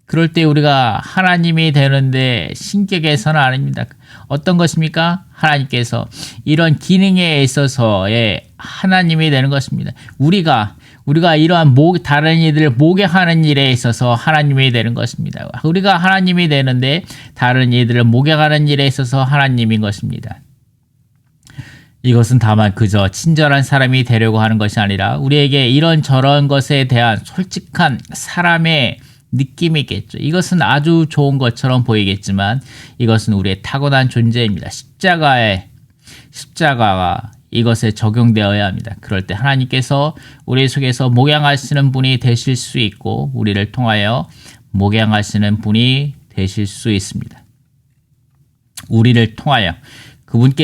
그럴 때 우리가 하나님이 되는데 신격에서는 아닙니다. 어떤 것입니까? 하나님께서 이런 기능에 있어서의 하나님이 되는 것입니다. 우리가 이러한 다른 이들을 목양하는 일에 있어서 하나님이 되는 것입니다. 우리가 하나님이 되는데 다른 이들을 목양하는 일에 있어서 하나님인 것입니다. 이것은 다만 그저 친절한 사람이 되려고 하는 것이 아니라 우리에게 이런저런 것에 대한 솔직한 사람의 느낌이겠죠. 이것은 아주 좋은 것처럼 보이겠지만 이것은 우리의 타고난 존재입니다. 십자가가 이것에 적용되어야 합니다. 그럴 때 하나님께서 우리 속에서 목양하시는 분이 되실 수 있고 우리를 통하여 목양하시는 분이 되실 수 있습니다. 우리를 통하여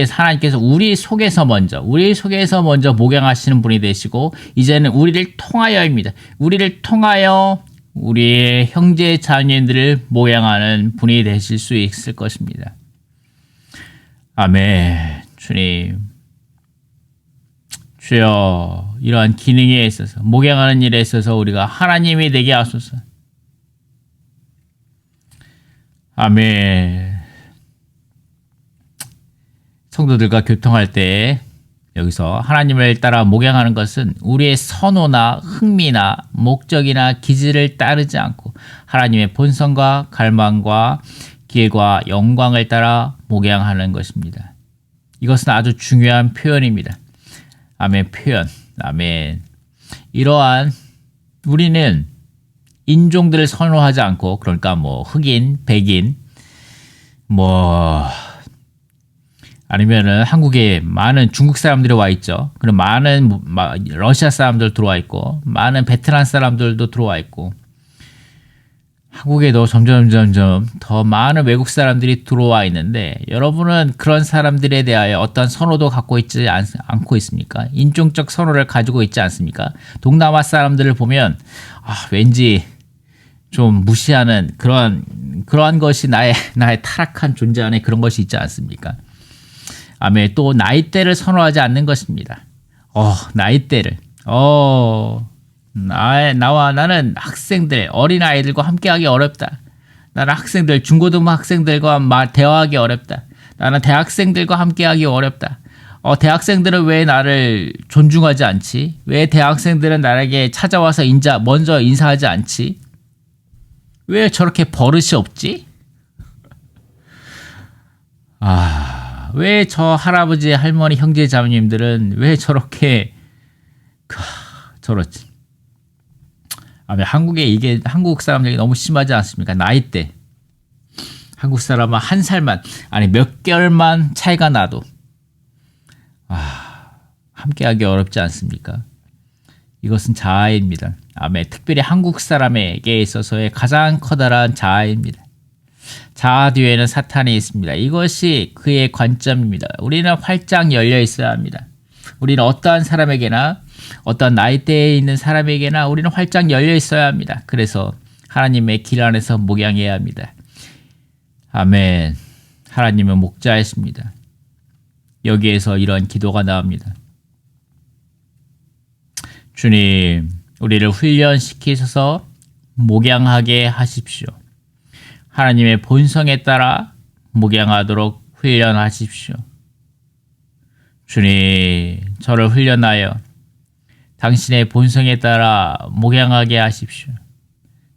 하나님께서 우리 속에서 먼저 목양하시는 분이 되시고 이제는 우리를 통하여입니다. 우리를 통하여 우리의 형제 자녀들을 목양하는 분이 되실 수 있을 것입니다. 아멘. 주님, 주여, 이러한 기능에 있어서 목양하는 일에 있어서 우리가 하나님이 되게 하소서. 아멘. 성도들과 교통할 때 여기서 하나님을 따라 목양하는 것은 우리의 선호나 흥미나 목적이나 기질을 따르지 않고 하나님의 본성과 갈망과 길과 영광을 따라 목양하는 것입니다. 이것은 아주 중요한 표현입니다. 아멘. 표현. 아멘. 이러한 우리는 인종들을 선호하지 않고, 그러니까 뭐 흑인, 백인, 뭐 아니면은 한국에 많은 중국 사람들이 와 있죠. 그리고 많은 러시아 사람들 들어와 있고, 많은 베트남 사람들도 들어와 있고, 한국에도 점점 더 많은 외국 사람들이 들어와 있는데, 여러분은 그런 사람들에 대하여 어떤 선호도 갖고 있지 않고 있습니까? 인종적 선호를 가지고 있지 않습니까? 동남아 사람들을 보면 왠지 좀 무시하는 그러한 것이 나의 타락한 존재 안에 그런 것이 있지 않습니까? 아멘. 또 나이대를 선호하지 않는 것입니다. 나이대를. 나는 학생들, 어린아이들과 함께하기 어렵다. 나는 학생들, 중고등부 학생들과 대화하기 어렵다. 나는 대학생들과 함께하기 어렵다. 대학생들은 왜 나를 존중하지 않지? 왜 대학생들은 나에게 찾아와서 먼저 인사하지 않지? 왜 저렇게 버릇이 없지? 왜 저 할아버지, 할머니, 형제, 자매님들은 왜 저렇게 저렇지? 한국 사람들이 너무 심하지 않습니까? 나이대. 한국 사람은 한 살만, 몇 개월만 차이가 나도 함께하기 어렵지 않습니까? 이것은 자아입니다. 아멘. 특별히 한국 사람에게 있어서의 가장 커다란 자아입니다. 자아 뒤에는 사탄이 있습니다. 이것이 그의 관점입니다. 우리는 활짝 열려 있어야 합니다. 우리는 어떠한 사람에게나, 어떤 나이대에 있는 사람에게나 우리는 활짝 열려 있어야 합니다. 그래서 하나님의 길 안에서 목양해야 합니다. 아멘. 하나님은 목자이십니다. 여기에서 이런 기도가 나옵니다. 주님, 우리를 훈련시키셔서 목양하게 하십시오. 하나님의 본성에 따라 목양하도록 훈련하십시오. 주님, 저를 훈련하여 당신의 본성에 따라 목양하게 하십시오.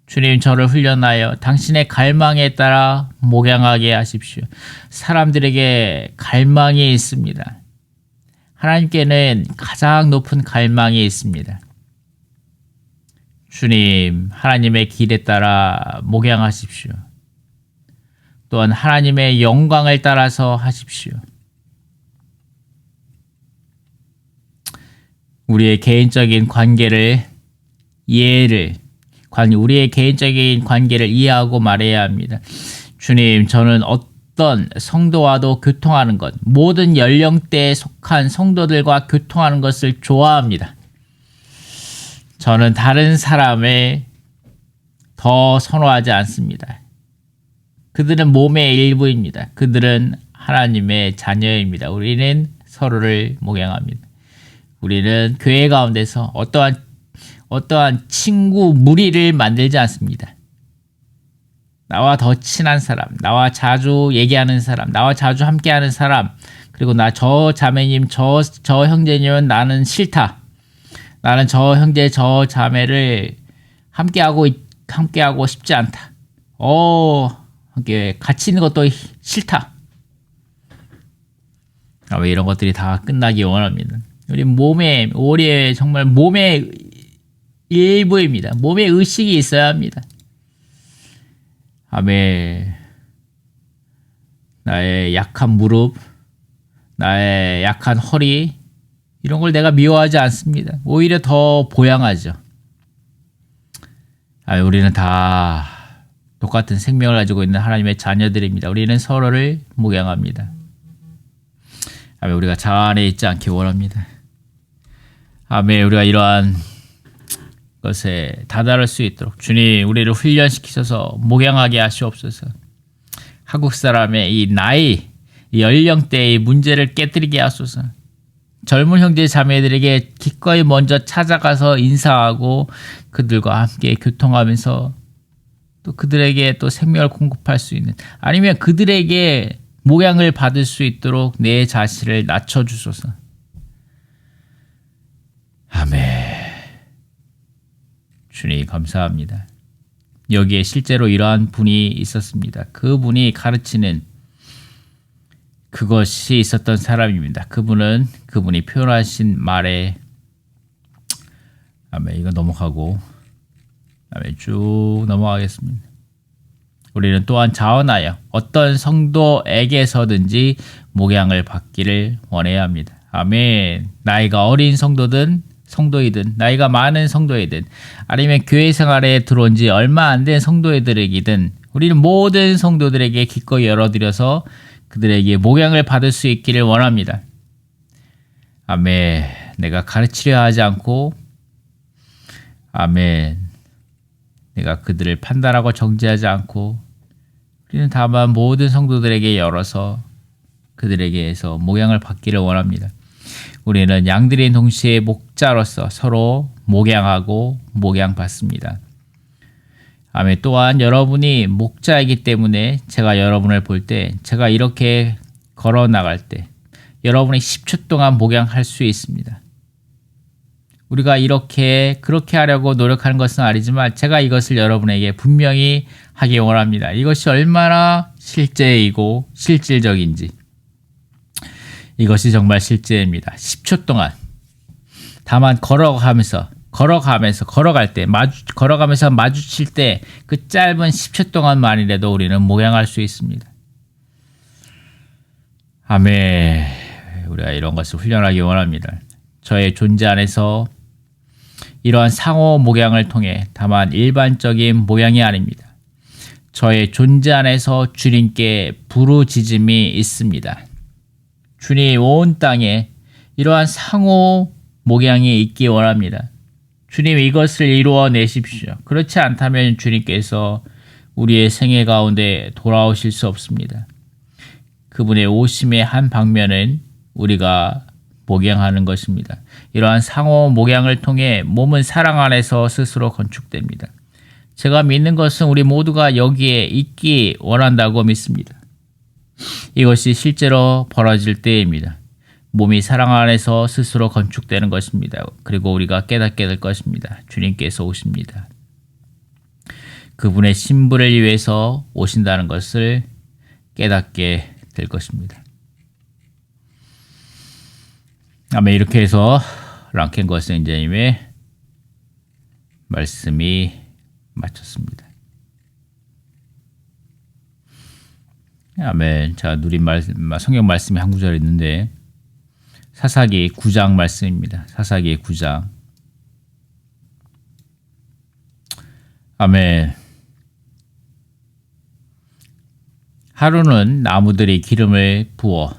주님, 저를 훈련하여 당신의 갈망에 따라 목양하게 하십시오. 사람들에게 갈망이 있습니다. 하나님께는 가장 높은 갈망이 있습니다. 주님, 하나님의 길에 따라 목양하십시오. 또한 하나님의 영광을 따라서 하십시오. 우리의 개인적인 관계를 우리의 개인적인 관계를 이해하고 말해야 합니다. 주님, 저는 어떤 성도와도 교통하는 것, 모든 연령대에 속한 성도들과 교통하는 것을 좋아합니다. 저는 다른 사람을 더 선호하지 않습니다. 그들은 몸의 일부입니다. 그들은 하나님의 자녀입니다. 우리는 서로를 목양합니다. 우리는 교회 가운데서 어떠한 친구 무리를 만들지 않습니다. 나와 더 친한 사람, 나와 자주 얘기하는 사람, 나와 자주 함께하는 사람, 그리고 저 자매님, 저 형제님은 나는 싫다. 나는 저 형제, 저 자매를 함께하고 싶지 않다. 같이 있는 것도 싫다. 왜 이런 것들이 다 끝나기 원합니다. 우리의 정말 몸의 일부입니다. 몸의 의식이 있어야 합니다. 아멘. 나의 약한 무릎, 나의 약한 허리, 이런 걸 내가 미워하지 않습니다. 오히려 더 보양하죠. 우리는 다 똑같은 생명을 가지고 있는 하나님의 자녀들입니다. 우리는 서로를 목양합니다. 아멘. 우리가 자아 안에 있지 않기 원합니다. 아멘. 우리가 이러한 것에 다다를 수 있도록 주님, 우리를 훈련시키셔서 목양하게 하시옵소서. 한국 사람의 이 연령대의 문제를 깨뜨리게 하소서. 젊은 형제 자매들에게 기꺼이 먼저 찾아가서 인사하고 그들과 함께 교통하면서 또 그들에게 또 생명을 공급할 수 있는, 아니면 그들에게 목양을 받을 수 있도록 내 자신을 낮춰주소서. 아멘. 주님 감사합니다. 여기에 실제로 이러한 분이 있었습니다. 그분이 가르치는 그것이 있었던 사람입니다. 그분이 표현하신 말에, 아멘. 이거 넘어가고, 아멘. 쭉 넘어가겠습니다. 우리는 또한 자원하여 어떤 성도에게서든지 목양을 받기를 원해야 합니다. 아멘. 나이가 어린 성도이든 나이가 많은 성도이든 아니면 교회 생활에 들어온 지 얼마 안 된 성도들에게든 우리는 모든 성도들에게 기꺼이 열어드려서 그들에게 목양을 받을 수 있기를 원합니다. 아멘. 내가 가르치려 하지 않고, 아멘. 내가 그들을 판단하고 정죄하지 않고, 우리는 다만 모든 성도들에게 열어서 그들에게서 목양을 받기를 원합니다. 우리는 양들인 동시에 목자로서 서로 목양하고 목양받습니다. 아멘. 또한 여러분이 목자이기 때문에 제가 여러분을 볼 때, 제가 이렇게 걸어 나갈 때 여러분이 10초 동안 목양할 수 있습니다. 우리가 그렇게 하려고 노력하는 것은 아니지만 제가 이것을 여러분에게 분명히 하기 원합니다. 이것이 얼마나 실제이고 실질적인지. 이것이 정말 실제입니다. 10초 동안 다만 걸어가면서 마주칠 때 그 짧은 10초 동안만이라도 우리는 목양할 수 있습니다. 아멘. 우리가 이런 것을 훈련하기 원합니다. 저의 존재 안에서 이러한 상호 목양을 통해 다만 일반적인 목양이 아닙니다. 저의 존재 안에서 주님께 부르짖음이 있습니다. 주님, 온 땅에 이러한 상호 목양이 있기 원합니다. 주님, 이것을 이루어 내십시오. 그렇지 않다면 주님께서 우리의 생애 가운데 돌아오실 수 없습니다. 그분의 오심의 한 방면은 우리가 목양하는 것입니다. 이러한 상호 목양을 통해 몸은 사랑 안에서 스스로 건축됩니다. 제가 믿는 것은 우리 모두가 여기에 있기 원한다고 믿습니다. 이것이 실제로 벌어질 때입니다. 몸이 사랑 안에서 스스로 건축되는 것입니다. 그리고 우리가 깨닫게 될 것입니다. 주님께서 오십니다. 그분의 신부를 위해서 오신다는 것을 깨닫게 될 것입니다. 아멘. 이렇게 해서 랑켄과 선생님의 말씀이 마쳤습니다. 아멘. 자, 누린 성경 말씀이 한 구절 있는데 사사기 9장 말씀입니다. 사사기 9장. 아멘. 하루는 나무들이 기름을 부어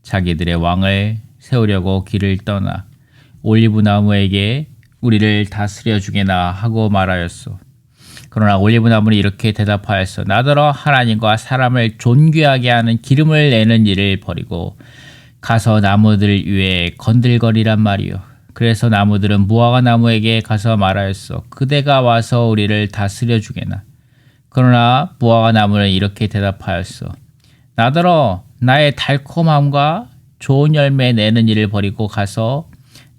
자기들의 왕을 세우려고 길을 떠나 올리브 나무에게 우리를 다스려 주게나 하고 말하였소. 그러나 올리브 나무는 이렇게 대답하였소. 나더러 하나님과 사람을 존귀하게 하는 기름을 내는 일을 버리고 가서 나무들 위에 건들거리란 말이요. 그래서 나무들은 무화과 나무에게 가서 말하였소. 그대가 와서 우리를 다스려 주게나. 그러나 무화과 나무는 이렇게 대답하였소. 나더러 나의 달콤함과 좋은 열매 내는 일을 버리고 가서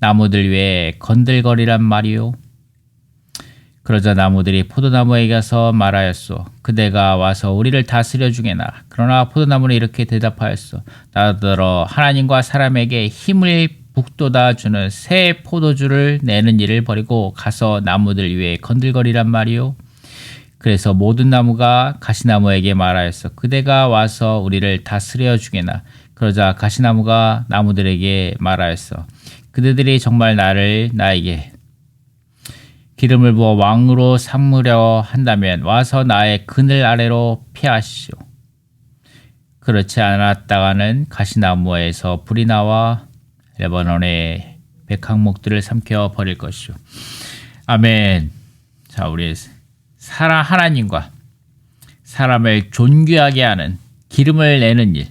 나무들 위에 건들거리란 말이요. 그러자 나무들이 포도나무에 가서 말하였소. 그대가 와서 우리를 다스려 주게나. 그러나 포도나무는 이렇게 대답하였소. 나더러 하나님과 사람에게 힘을 북돋아 주는 새 포도주를 내는 일을 버리고 가서 나무들 위에 건들거리란 말이요. 그래서 모든 나무가 가시나무에게 말하였소. 그대가 와서 우리를 다스려 주게나. 그러자 가시나무가 나무들에게 말하였소. 그대들이 정말 나에게 기름을 부어 왕으로 삼으려 한다면 와서 나의 그늘 아래로 피하시오. 그렇지 않았다가는 가시나무에서 불이 나와 레바논의 백항목들을 삼켜 버릴 것이오. 아멘. 자, 우리 하나님과 사람을 존귀하게 하는 기름을 내는 일.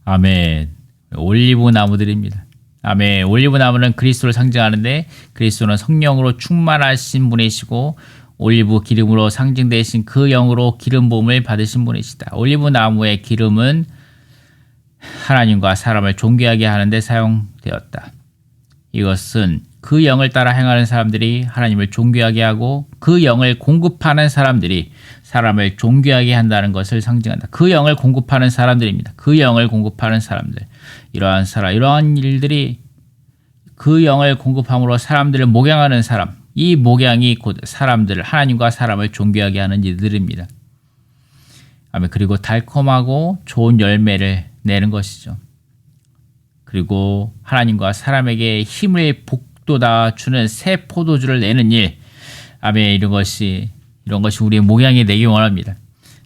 아멘. 올리브 나무들입니다. 아멘. 올리브 나무는 그리스도를 상징하는데 그리스도는 성령으로 충만하신 분이시고 올리브 기름으로 상징되신 그 영으로 기름 부음을 받으신 분이시다. 올리브 나무의 기름은 하나님과 사람을 존귀하게 하는 데 사용되었다. 이것은 그 영을 따라 행하는 사람들이 하나님을 존귀하게 하고 그 영을 공급하는 사람들이 사람을 존귀하게 한다는 것을 상징한다. 그 영을 공급하는 사람들입니다. 그 영을 공급하는 사람들. 이러한 일들이 그 영을 공급함으로 사람들을 목양하는 사람, 이 목양이 곧 사람들을 하나님과 사람을 존귀하게 하는 이들입니다. 아멘. 그리고 달콤하고 좋은 열매를 내는 것이죠. 그리고 하나님과 사람에게 힘을 북돋아 주는 새 포도주를 내는 일. 아멘. 이런 것이 우리의 목양이 되기 원합니다.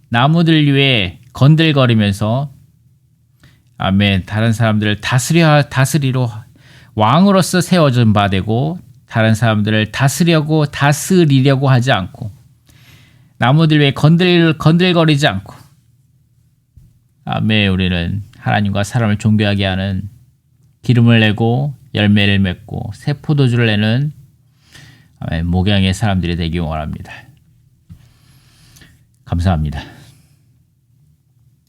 나무들 위에 건들거리면서 아멘. 다른 사람들을 다스리로 왕으로서 세워진 바 되고 다른 사람들을 다스리려고 하지 않고 나무들 위에 건들거리지 않고 아멘. 우리는 하나님과 사람을 존귀하게 하는 기름을 내고 열매를 맺고 새 포도주를 내는 목양의 사람들이 되기 원합니다. 감사합니다.